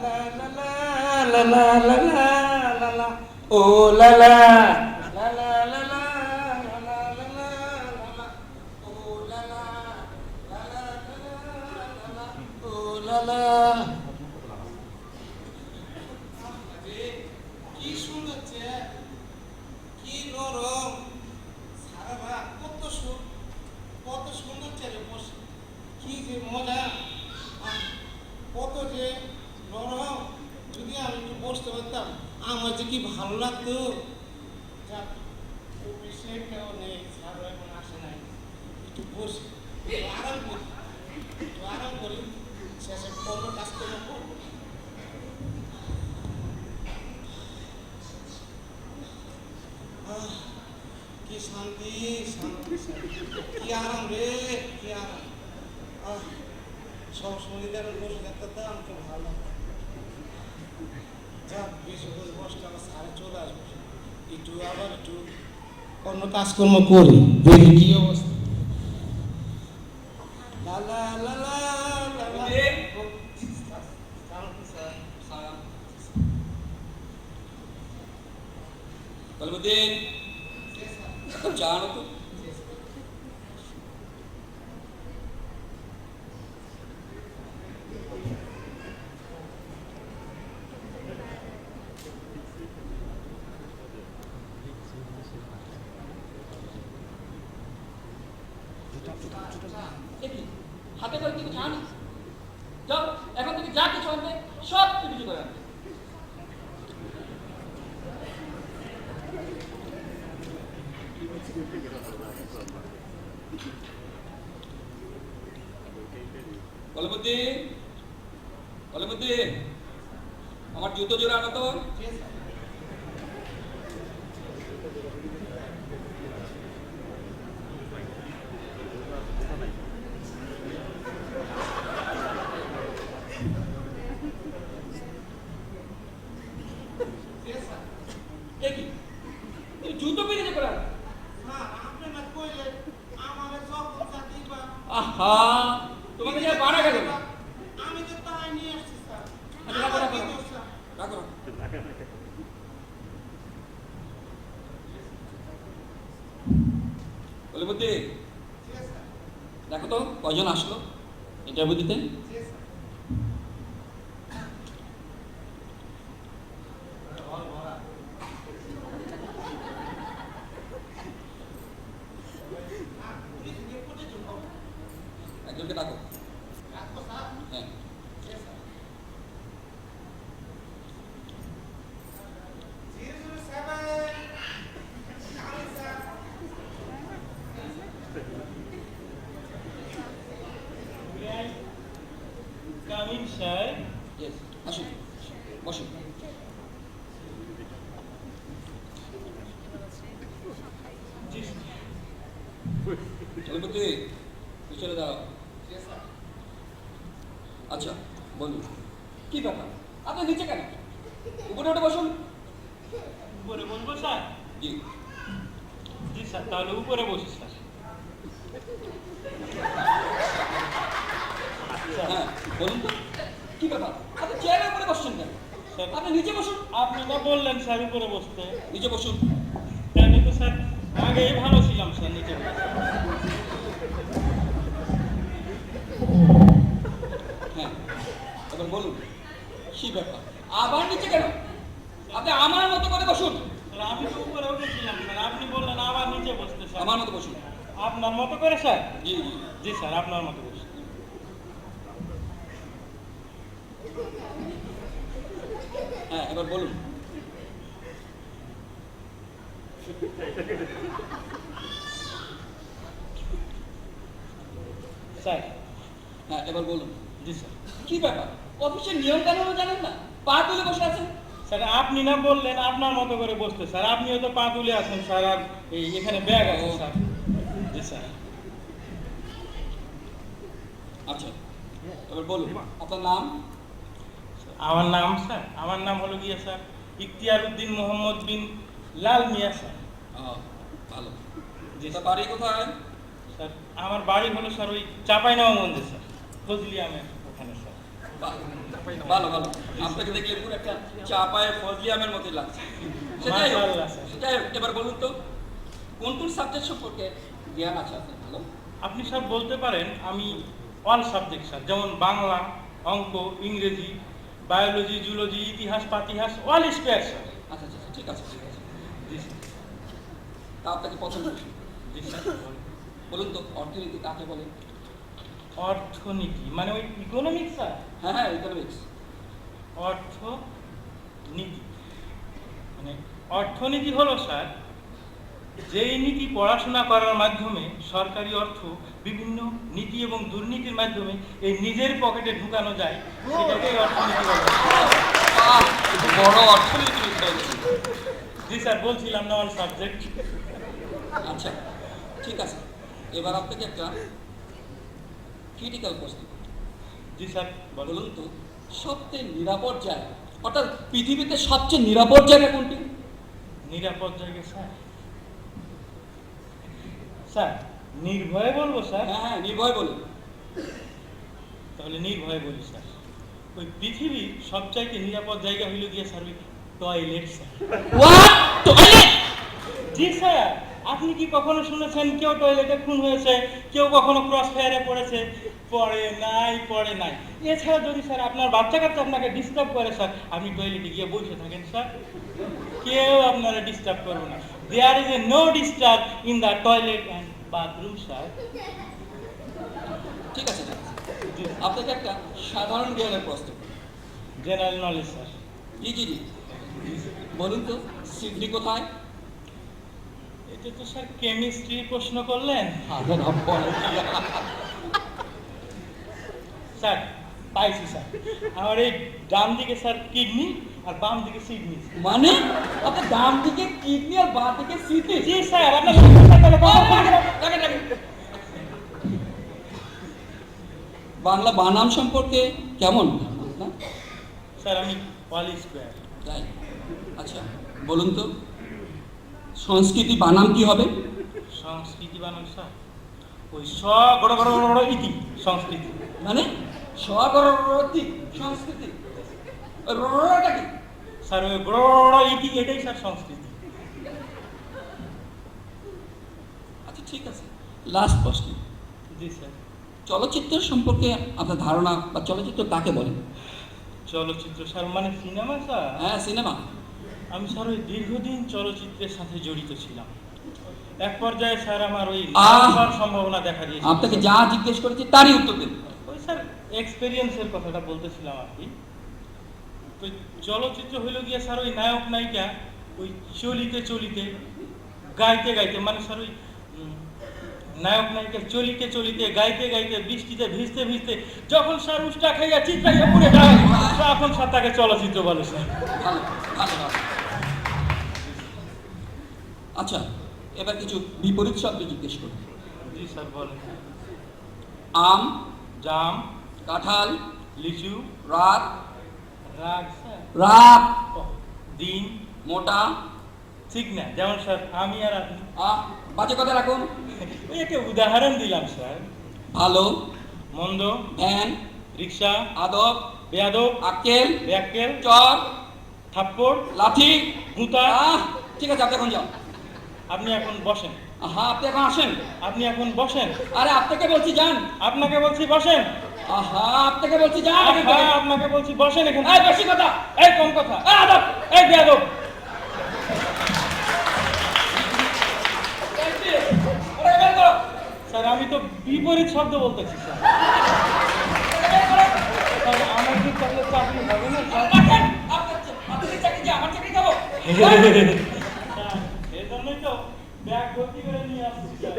la la la la la la, oh la la la la la la la la la la la, oh la la la la la la, oh la la। কি সুন্দর chair, কি নরম, সারা রাত কত সুন্দর চেয়ারে বসে, কি যে মজা, কত যে নরম। যদি আমি একটু বসতে পারতাম আমার যে কি ভালো লাগতো। যাক, অফিসে কেউ নেই, স্যার এখন আসে নাই, একটু বসে একটু আরাম করি, শেষে কত কাজ করবো। কি শান্তি শান্তি, কি আরাম রে, কি আরাম। সব সময় বসে থাকতাম, খুব ভালো লাগতো। যাক, বেশি করে বসলে আমার সারে চলে আসবো, একটু আবার একটু অন্য কাজকর্ম করি, দেখি কি অবস্থা। লালা লালা লালা, কলমুদ্দিন, জানো তো হাতে করে কিছু জানি, যাও এখন থেকে যা কিছু আনবে সব কিছু করে আনবে। কলমুদ্দিন, কলমুদ্দিন, আমার জুতো জোড়া আনো তো। জুতো পেরে করে আহা, তোমাকে যা বাড়া গেল। আমি তো তাই নিয়ে আসছি স্যার। রাখো। কলমুদ্দিন, দেখো তো কয়জন আসলো ইন্টারভিউ দিতে। একজনকে ডাকো। হ্যাঁ, Coming, sir. yes, আসুন, বসুন। কলমুদ্দিন, তুই চলে দাও। আচ্ছা বলুন, কি ব্যাপার, আপনি নিচে কেন? উপরে উঠে বসুন। উপরে বসবো স্যার? জি জি স্যার, তাহলে উপরে বসি স্যার। হ্যাঁ বলুন তো, কি ব্যাপার, আপনি চেয়ারের উপরে বসছেন কেন? স্যার, আপনি নিচে বসুন। আপনি তো বললেন স্যার উপরে বসতে। নিচে বসুন। আমি তো স্যার আগেই ভালো ছিলাম স্যার নিচে বসে। হ্যাঁ, এবার বলুন কি ব্যাপার। আবার নিচে কেন? আপনি আমার মতো করে বসুন। স্যার আমি তো উপরে উঠেছিলাম স্যার, আপনি বললেন আবার নিচে বসতে স্যার। আমার মতো বসুন। আপনার মতো করে স্যার? জি জি। জি স্যার, আপনার মতো বসুন। হ্যাঁ, এবার বলুন। স্যার। হ্যাঁ, এবার বলুন। জি স্যার। কি ব্যাপার, অফিসের নিয়ম কানুন জানেন না? পা তুলে বসে আছেন। স্যার আপনি না বললেন আপনার মতো করে বসতে স্যার, আপনিও তো পা তুলে আছেন স্যার, আর এই এখানে ব্যাগ আছে স্যার। জি স্যার। আচ্ছা, এবার বলুন আপনার নাম। আমার নাম স্যার, আমার নাম হলো গিয়ে স্যার ইখতিয়ার উদ্দিন মোহাম্মদ বিন লাল মিয়া স্যার। ভালো। জি তা বাড়ি কোথায়? স্যার আমার বাড়ি হলো স্যার ওই চাঁপাইনবাবগঞ্জে স্যার, ফজলি আমের ওখানে স্যার। বাহ, ভালো ভালো, আপনাকে দেখলে পুরো একটা চাপায় ফজলি আমের মতোই লাগছে। সেটাই হোক, মাশাআল্লাহ, স্যার। সেটাই হোক। এবার বলুন তো কোন কোন সাবজেক্ট সম্পর্কে জ্ঞান আছে আপনার ভালো? আপনি স্যার বলতে পারেন আমি অল সাবজেক্ট স্যার, যেমন বাংলা, অঙ্ক, ইংরেজি, বায়োলজি, জুলজি, ইতিহাস, পাতিহাস, অল স্পেয়ার স্যার। আচ্ছা আচ্ছা, ঠিক আছে ঠিক আছে। জি স্যার। তা আপনাকে প্রথম প্রশ্ন, জি স্যার। বলুন তো অর্থনীতি কাকে বলে? অর্থনীতি মানে ওই ইকোনমিক্স স্যার? হ্যাঁ হ্যাঁ, ইকোনমিক্স। অর্থনীতি মানে অর্থনীতি হলো স্যার যেই নীতি পড়াশোনা করার মাধ্যমে সরকারি অর্থ বিভিন্ন নীতি এবং দুর্নীতির মাধ্যমে এই নিজের পকেটে ঢুকানো যায়, সেটাকেই অর্থনীতি বলে। আহ, বড় অর্থনীতি বিষয়। জি স্যার, বলছিলাম না অল সাবজেক্ট। আচ্ছা ঠিক আছে, এবার আপনাকে একটা ক্রিটিক্যাল প্রশ্ন। জি স্যার, বলুন। বলুন তো সবচেয়ে নিরাপদ জায়গা, অর্থাৎ পৃথিবীতে সবচেয়ে নিরাপদ জায়গা কোনটি? নিরাপদ জায়গা স্যার? স্যার নির্ভয়ে বলবো স্যার? হ্যাঁ হ্যাঁ, নির্ভয় বলুন। তাহলে নির্ভয়ে বলি স্যার। ওই পৃথিবীর সবচাইতে নিরাপদ জায়গা হইল গিয়ে স্যার ওই toilet sir. What, toilet? G sir, আপনি কি কখনো শুনেছেন কেউ টয়লেটে খুন হয়েছে, কেউ কখনো ক্রস ফায়ারে পড়েছে? পড়ে নাই। এছাড়া যদি স্যার আপনার বাচ্চা কাচ্চা আপনাকে ডিস্টার্ব করে স্যার, আপনি টয়লেটে গিয়ে বসে থাকেন স্যার, কেউ আপনারা ডিস্টার্ব করবে না। There is a no disturb in the toilet and bathroom sir. ঠিক আছে ঠিক আছে, আপনাকে একটা সাধারণ জ্ঞানের প্রশ্ন। General knowledge sir. জি জি জি, বলুন তো সিডনি কোথায়? এটা তো স্যার কেমিস্ট্রি প্রশ্ন করলেন। স্যার পাইছি স্যার, আমার এই ডান দিকে স্যার কিডনি আর বাম দিকে সিডনি। মানে আপনার ডান দিকে কিডনি আর বাঁ দিকে সিডনি? জি স্যার, আপনার বাংলা বানাম সম্পর্কে কেমন আপনার? স্যার আমি অল স্কোয়ার। তাই? আচ্ছা বলুন তো সংস্কৃতি বানাম কি হবে? সংস্কৃতি বানান স্যার ওই স বড় বড় বড় বড় ইতি সংস্কৃতি। মানে স্বগরতি সংস্কৃতি, রটা কি? স্যার ওই বড় বড় বড় ইতি এটাই স্যার সংস্কৃতি। আচ্ছা ঠিক আছে, লাস্ট প্রশ্ন। জি স্যার। চলচ্চিত্র সম্পর্কে আপনার ধারণা বা চলচ্চিত্র কাকে বলেন? চলচ্চিত্র স্যার মানে সিনেমা স্যার? হ্যাঁ সিনেমা। আমি স্যার ওই দীর্ঘদিন চলচ্চিত্রের সাথে জড়িত ছিলাম। এক পর্যায়ে স্যার আমার ওই সম্ভাবনা দেখা দিয়েছে। আপনাকে যা জিজ্ঞেস করেছি তারই উত্তর দিন। ওই স্যার এক্সপেরিয়েন্সের কথাটা বলতেছিলাম আর কি। তো চলচ্চিত্র হইল গিয়ে স্যার ওই নায়ক নায়িকা ওই চলিতে চলিতে গাইতে গাইতে, মানে স্যার ওই নায়ক নায়িকা চলিতে চলিতে গাইতে গাইতে বৃষ্টিতে ভিজতে ভিজতে যখন স্যার উষ্টা খাইয়া চিৎকাইয়া পড়ে যায়, তখন স্যার তাকে চলচ্চিত্র বলে স্যার। ভালো ভালো ভালো। আচ্ছা এবার কিছু বিপরীত শব্দ জিজ্ঞেস করুন। জি স্যার বলেন। আম, জাম, কাঁঠাল, লিচু, রাত, রাগ স্যার, রাত, দিন, মোটা, ঠিক না? যেমন স্যার আমি আর আপনি। বাজে কথা রাখুন। ওই একটা উদাহরণ দিলাম স্যার। ভালো, মন্দ, ভ্যান, রিক্সা, আদব, বেয়াদব, আক্কেল, ব্যাক্কেল, চর, থাপ্পড়, লাঠি, গুঁতা। ঠিক আছে আপনি এখন যান। আপনি এখন বসেন। হ্যাঁ আপনি এখন আসেন। আপনি এখন বসেন। আরে আপনাকে বলছি যান। আপনাকে বলছি বসেন। আহা আপনাকে বলছি যান। আপনাকে বলছি বসেন এখানে। এই বেশি কথা, এই কম কথা, এই আদব, এই বেয়াদব। স্যার আমি তো বিপরীত শব্দ বলতেছি স্যার। স্যার, আমার কি তাহলে চাকরি হবে না স্যার? আপনার চাকরি কি আমার চাকরি খাবো? স্যার, এই জন্যই তো ব্যাগ ভর্তি করে নিয়ে আসছি স্যার।